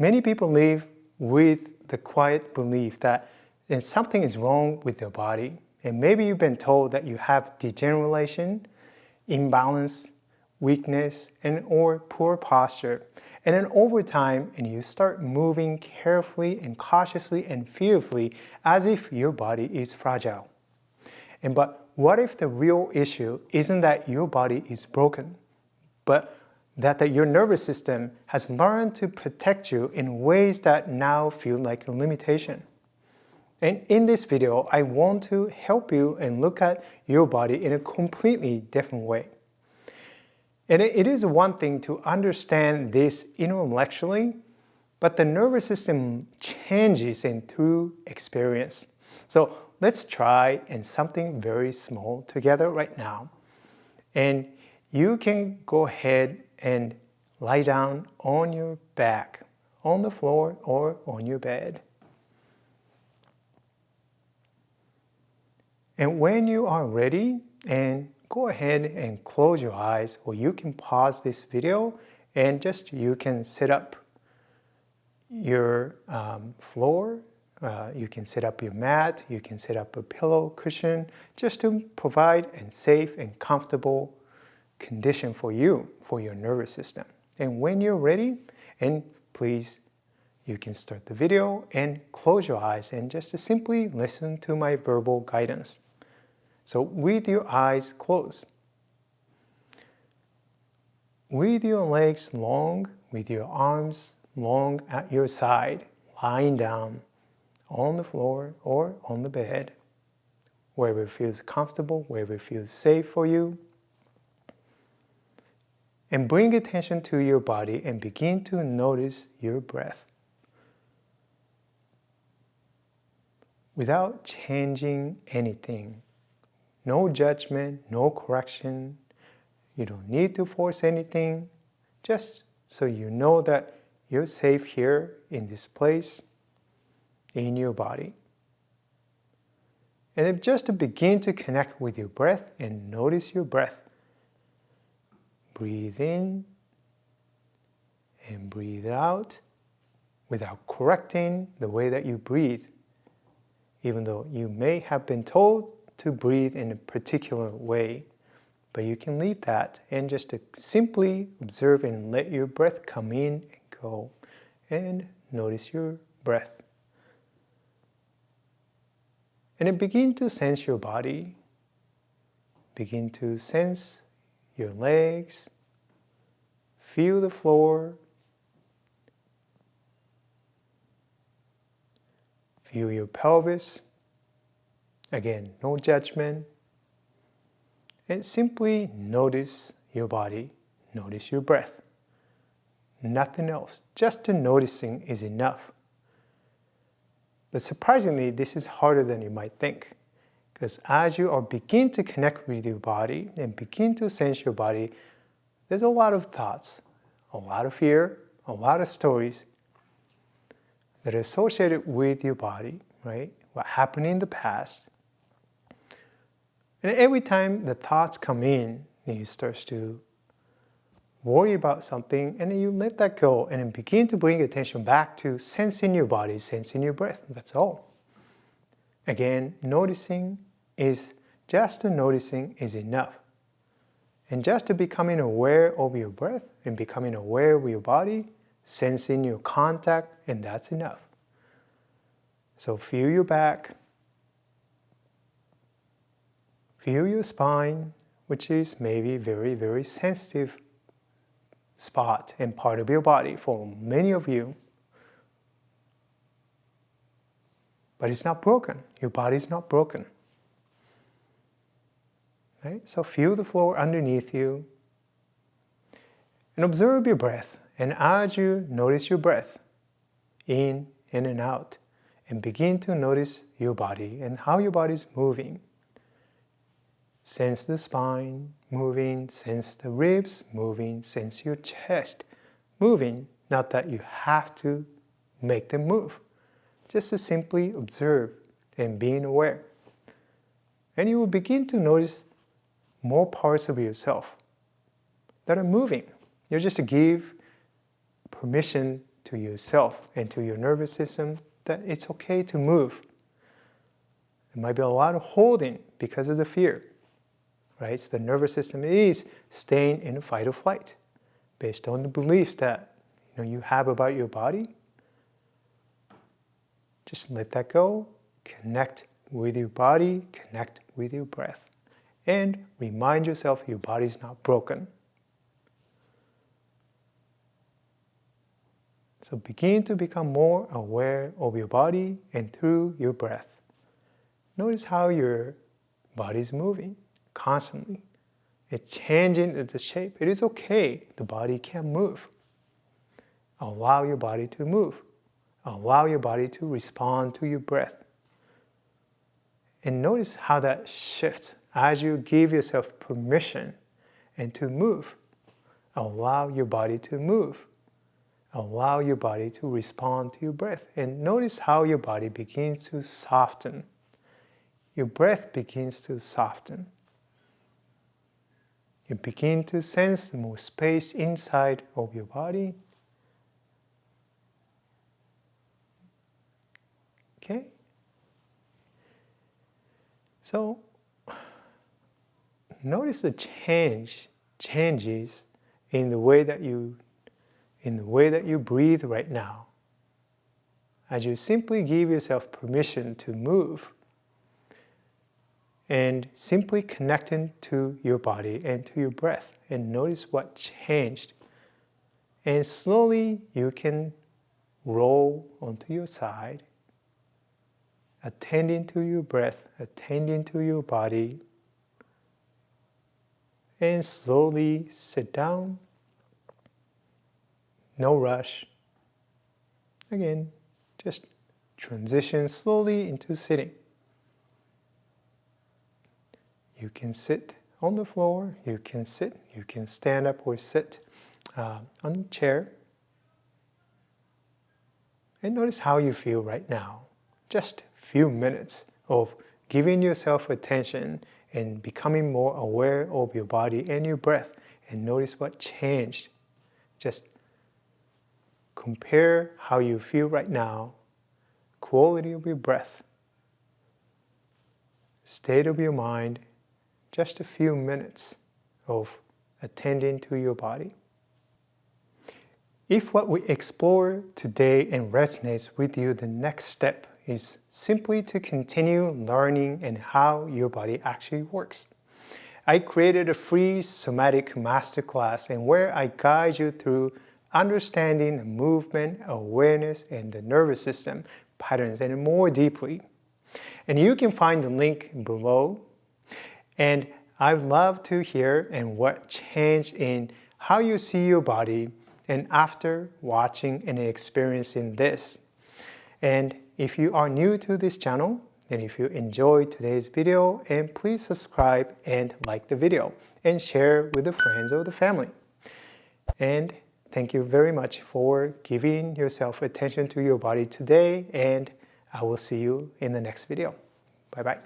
Many people live with the quiet belief that something is wrong with their body. And maybe you've been told that you have degeneration, imbalance, weakness, or poor posture. And then over time, you start moving carefully and cautiously and fearfully as if your body is fragile. But what if the real issue isn't that your body is broken, but that your nervous system has learned to protect you in ways that now feel like a limitation? And in this video, I want to help you and look at your body in a completely different way. And it is one thing to understand this intellectually, but the nervous system changes through experience. So let's try something very small together right now. And you can go ahead and lie down on your back, on the floor or on your bed. And when you are ready, go ahead and close your eyes, or you can pause this video and you can set up your floor, you can set up your mat, you can set up a pillow cushion, just to provide a safe and comfortable condition for you, for your nervous system. And when you're ready, please, you can start the video and close your eyes and just to simply listen to my verbal guidance. So with your eyes closed, with your legs long, with your arms long at your side, lying down on the floor or on the bed, wherever it feels comfortable, wherever it feels safe for you. And bring attention to your body and begin to notice your breath. Without changing anything. No judgment, no correction. You don't need to force anything. Just so you know that you're safe here in this place, in your body. And just to begin to connect with your breath and notice your breath. Breathe in and breathe out without correcting the way that you breathe, even though you may have been told to breathe in a particular way. But you can leave that and just to simply observe and let your breath come in and go, and notice your breath. And then begin to sense your body. Begin to sense your legs. Feel the floor. Feel your pelvis. Again, no judgment. And simply notice your body. Notice your breath. Nothing else. Just the noticing is enough. But surprisingly, this is harder than you might think. Because as you begin to connect with your body and begin to sense your body, there's a lot of thoughts, a lot of fear, a lot of stories that are associated with your body, right? What happened in the past. And every time the thoughts come in, you start to worry about something, and then you let that go and then begin to bring attention back to sensing your body, sensing your breath. That's all. Again, noticing is enough. And just to becoming aware of your breath and becoming aware of your body, sensing your contact, and that's enough. So feel your back. Feel your spine, which is maybe very, very sensitive spot and part of your body for many of you. But it's not broken. Your body is not broken. Right? So feel the floor underneath you. And observe your breath. And as you notice your breath, in and out, and begin to notice your body and how your body is moving. Sense the spine moving, sense the ribs moving, sense your chest moving. Not that you have to make them move. Just to simply observe and being aware. And you will begin to notice more parts of yourself that are moving. You just give permission to yourself and to your nervous system that it's okay to move. There might be a lot of holding because of the fear, right? So the nervous system is staying in fight or flight based on the beliefs that you have about your body. Just let that go, connect with your body, connect with your breath, and remind yourself your body's not broken. So begin to become more aware of your body and through your breath. Notice how your body is moving constantly. It's changing the shape. It is okay. The body can move. Allow your body to move. Allow your body to respond to your breath. And notice how that shifts as you give yourself permission and to move. Allow your body to move. Allow your body to respond to your breath. And notice how your body begins to soften. Your breath begins to soften. You begin to sense more space inside of your body. Okay? So, notice the changes in the way that you breathe right now. As you simply give yourself permission to move and simply connecting to your body and to your breath, and notice what changed. And slowly you can roll onto your side, attending to your breath, attending to your body, and slowly sit down. No rush. Again, just transition slowly into sitting. You can sit on the floor, you can stand up or sit on a chair. And notice how you feel right now. Just a few minutes of giving yourself attention and becoming more aware of your body and your breath. And notice what changed. Just compare how you feel right now, quality of your breath, state of your mind, just a few minutes of attending to your body. If what we explore today and resonates with you, the next step is simply to continue learning and how your body actually works. I created a free Somatic Masterclass and where I guide you through understanding the movement, awareness, and the nervous system patterns and more deeply. And you can find the link below. And I'd love to hear and what changed in how you see your body and after watching and experiencing this. And if you are new to this channel, and if you enjoyed today's video, and please subscribe and like the video and share with the friends or the family. And thank you very much for giving yourself attention to your body today, and I will see you in the next video. Bye-bye.